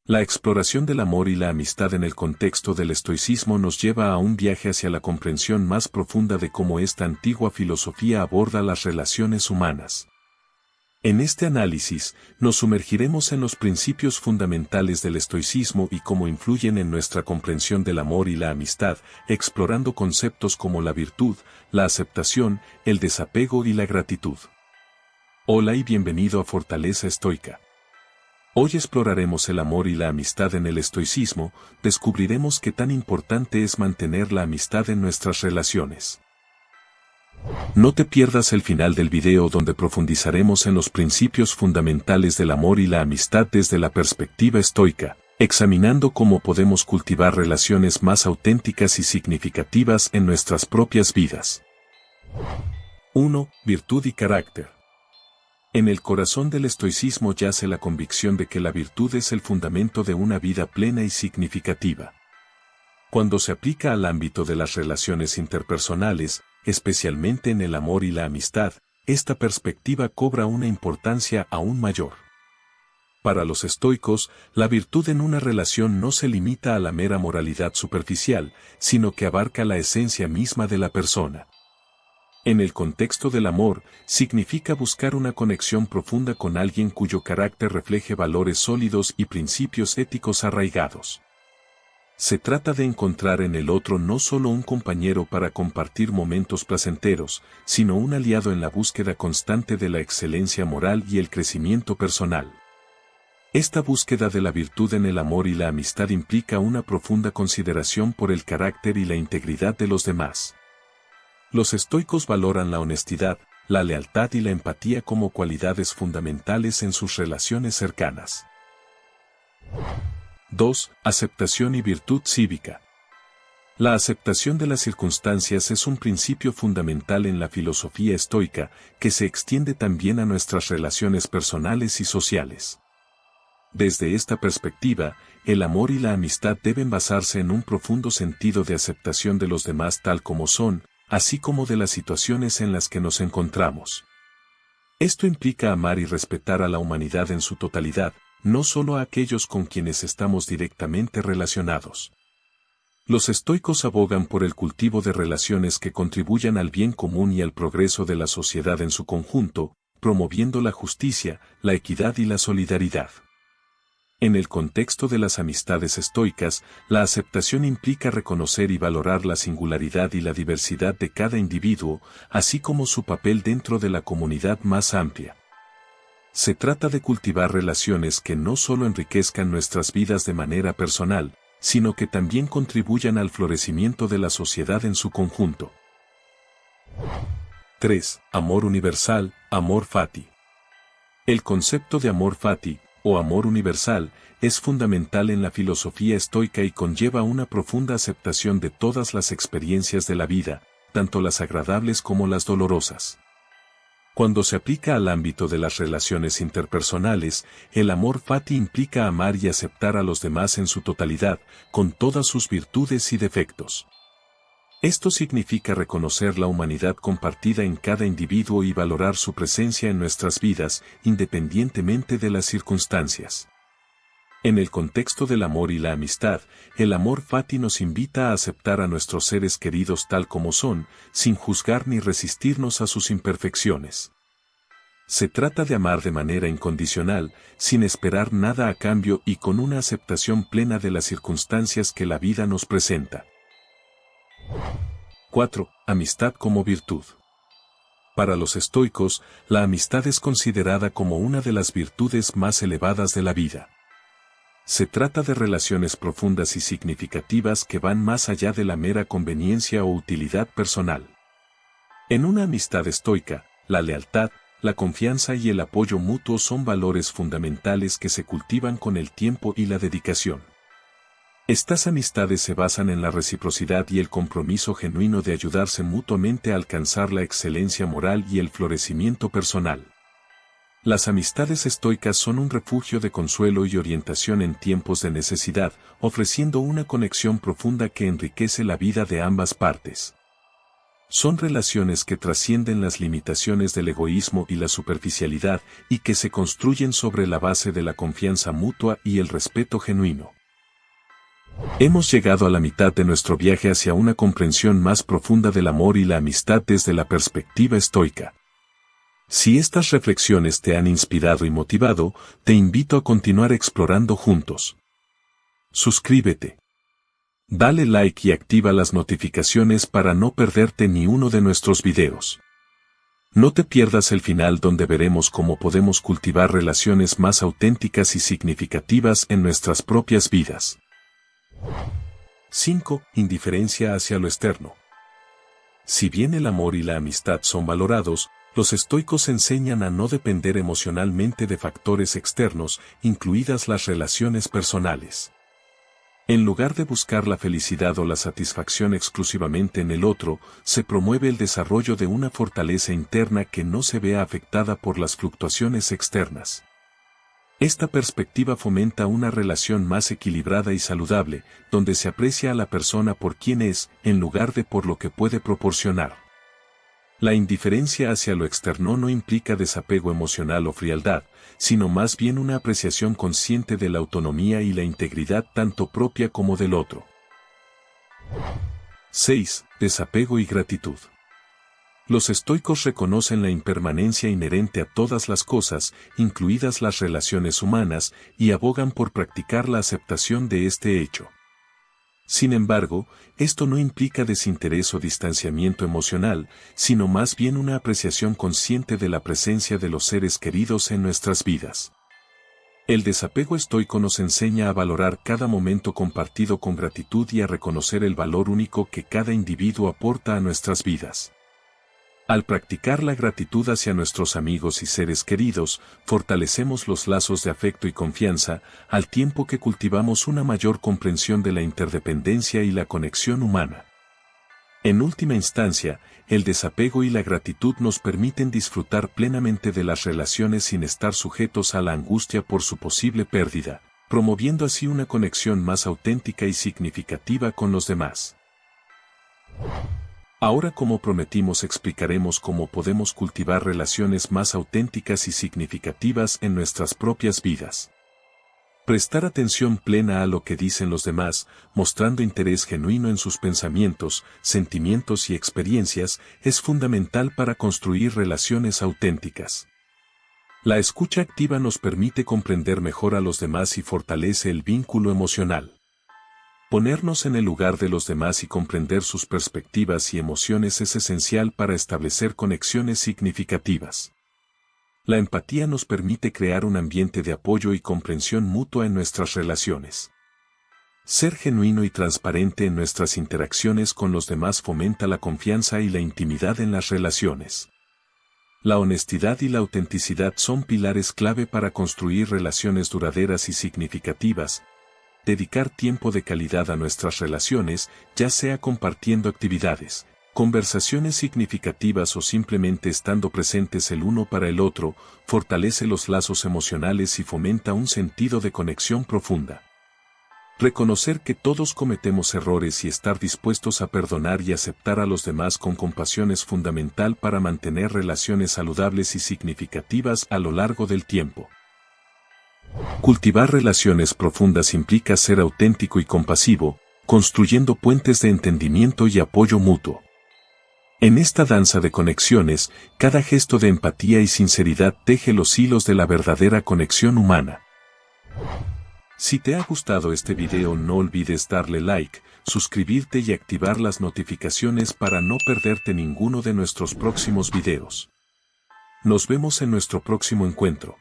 La exploración del amor y la amistad en el contexto del estoicismo nos lleva a un viaje hacia la comprensión más profunda de cómo esta antigua filosofía aborda las relaciones humanas. En este análisis, nos sumergiremos en los principios fundamentales del estoicismo y cómo influyen en nuestra comprensión del amor y la amistad, explorando conceptos como la virtud, la aceptación, el desapego y la gratitud. Hola y bienvenido a Fortaleza Estoica. Hoy exploraremos el amor y la amistad en el estoicismo, descubriremos qué tan importante es mantener la amistad en nuestras relaciones. No te pierdas el final del video donde profundizaremos en los principios fundamentales del amor y la amistad desde la perspectiva estoica, examinando cómo podemos cultivar relaciones más auténticas y significativas en nuestras propias vidas. 1. Virtud y carácter. En el corazón del estoicismo yace la convicción de que la virtud es el fundamento de una vida plena y significativa. Cuando se aplica al ámbito de las relaciones interpersonales, especialmente en el amor y la amistad, esta perspectiva cobra una importancia aún mayor. Para los estoicos, la virtud en una relación no se limita a la mera moralidad superficial, sino que abarca la esencia misma de la persona. En el contexto del amor, significa buscar una conexión profunda con alguien cuyo carácter refleje valores sólidos y principios éticos arraigados. Se trata de encontrar en el otro no solo un compañero para compartir momentos placenteros, sino un aliado en la búsqueda constante de la excelencia moral y el crecimiento personal. Esta búsqueda de la virtud en el amor y la amistad implica una profunda consideración por el carácter y la integridad de los demás. Los estoicos valoran la honestidad, la lealtad y la empatía como cualidades fundamentales en sus relaciones cercanas. 2. Aceptación y virtud cívica. La aceptación de las circunstancias es un principio fundamental en la filosofía estoica, que se extiende también a nuestras relaciones personales y sociales. Desde esta perspectiva, el amor y la amistad deben basarse en un profundo sentido de aceptación de los demás tal como son, así como de las situaciones en las que nos encontramos. Esto implica amar y respetar a la humanidad en su totalidad, no solo a aquellos con quienes estamos directamente relacionados. Los estoicos abogan por el cultivo de relaciones que contribuyan al bien común y al progreso de la sociedad en su conjunto, promoviendo la justicia, la equidad y la solidaridad. En el contexto de las amistades estoicas, la aceptación implica reconocer y valorar la singularidad y la diversidad de cada individuo, así como su papel dentro de la comunidad más amplia. Se trata de cultivar relaciones que no solo enriquezcan nuestras vidas de manera personal, sino que también contribuyan al florecimiento de la sociedad en su conjunto. 3. Amor universal, amor fati. El concepto de amor fati, o amor universal, es fundamental en la filosofía estoica y conlleva una profunda aceptación de todas las experiencias de la vida, tanto las agradables como las dolorosas. Cuando se aplica al ámbito de las relaciones interpersonales, el amor fati implica amar y aceptar a los demás en su totalidad, con todas sus virtudes y defectos. Esto significa reconocer la humanidad compartida en cada individuo y valorar su presencia en nuestras vidas, independientemente de las circunstancias. En el contexto del amor y la amistad, el amor fati nos invita a aceptar a nuestros seres queridos tal como son, sin juzgar ni resistirnos a sus imperfecciones. Se trata de amar de manera incondicional, sin esperar nada a cambio y con una aceptación plena de las circunstancias que la vida nos presenta. 4. Amistad como virtud. Para los estoicos, la amistad es considerada como una de las virtudes más elevadas de la vida. Se trata de relaciones profundas y significativas que van más allá de la mera conveniencia o utilidad personal. En una amistad estoica, la lealtad, la confianza y el apoyo mutuo son valores fundamentales que se cultivan con el tiempo y la dedicación. Estas amistades se basan en la reciprocidad y el compromiso genuino de ayudarse mutuamente a alcanzar la excelencia moral y el florecimiento personal. Las amistades estoicas son un refugio de consuelo y orientación en tiempos de necesidad, ofreciendo una conexión profunda que enriquece la vida de ambas partes. Son relaciones que trascienden las limitaciones del egoísmo y la superficialidad y que se construyen sobre la base de la confianza mutua y el respeto genuino. Hemos llegado a la mitad de nuestro viaje hacia una comprensión más profunda del amor y la amistad desde la perspectiva estoica. Si estas reflexiones te han inspirado y motivado, te invito a continuar explorando juntos. Suscríbete. Dale like y activa las notificaciones para no perderte ni uno de nuestros videos. No te pierdas el final donde veremos cómo podemos cultivar relaciones más auténticas y significativas en nuestras propias vidas. 5. Indiferencia hacia lo externo. Si bien el amor y la amistad son valorados, los estoicos enseñan a no depender emocionalmente de factores externos, incluidas las relaciones personales. En lugar de buscar la felicidad o la satisfacción exclusivamente en el otro, se promueve el desarrollo de una fortaleza interna que no se vea afectada por las fluctuaciones externas. Esta perspectiva fomenta una relación más equilibrada y saludable, donde se aprecia a la persona por quien es, en lugar de por lo que puede proporcionar. La indiferencia hacia lo externo no implica desapego emocional o frialdad, sino más bien una apreciación consciente de la autonomía y la integridad tanto propia como del otro. 6. Desapego y gratitud. Los estoicos reconocen la impermanencia inherente a todas las cosas, incluidas las relaciones humanas, y abogan por practicar la aceptación de este hecho. Sin embargo, esto no implica desinterés o distanciamiento emocional, sino más bien una apreciación consciente de la presencia de los seres queridos en nuestras vidas. El desapego estoico nos enseña a valorar cada momento compartido con gratitud y a reconocer el valor único que cada individuo aporta a nuestras vidas. Al practicar la gratitud hacia nuestros amigos y seres queridos, fortalecemos los lazos de afecto y confianza, al tiempo que cultivamos una mayor comprensión de la interdependencia y la conexión humana. En última instancia, el desapego y la gratitud nos permiten disfrutar plenamente de las relaciones sin estar sujetos a la angustia por su posible pérdida, promoviendo así una conexión más auténtica y significativa con los demás. Ahora, como prometimos, explicaremos cómo podemos cultivar relaciones más auténticas y significativas en nuestras propias vidas. Prestar atención plena a lo que dicen los demás, mostrando interés genuino en sus pensamientos, sentimientos y experiencias, es fundamental para construir relaciones auténticas. La escucha activa nos permite comprender mejor a los demás y fortalece el vínculo emocional. Ponernos en el lugar de los demás y comprender sus perspectivas y emociones es esencial para establecer conexiones significativas. La empatía nos permite crear un ambiente de apoyo y comprensión mutua en nuestras relaciones. Ser genuino y transparente en nuestras interacciones con los demás fomenta la confianza y la intimidad en las relaciones. La honestidad y la autenticidad son pilares clave para construir relaciones duraderas y significativas. Dedicar tiempo de calidad a nuestras relaciones, ya sea compartiendo actividades, conversaciones significativas o simplemente estando presentes el uno para el otro, fortalece los lazos emocionales y fomenta un sentido de conexión profunda. Reconocer que todos cometemos errores y estar dispuestos a perdonar y aceptar a los demás con compasión es fundamental para mantener relaciones saludables y significativas a lo largo del tiempo. Cultivar relaciones profundas implica ser auténtico y compasivo, construyendo puentes de entendimiento y apoyo mutuo. En esta danza de conexiones, cada gesto de empatía y sinceridad teje los hilos de la verdadera conexión humana. Si te ha gustado este video, no olvides darle like, suscribirte y activar las notificaciones para no perderte ninguno de nuestros próximos videos. Nos vemos en nuestro próximo encuentro.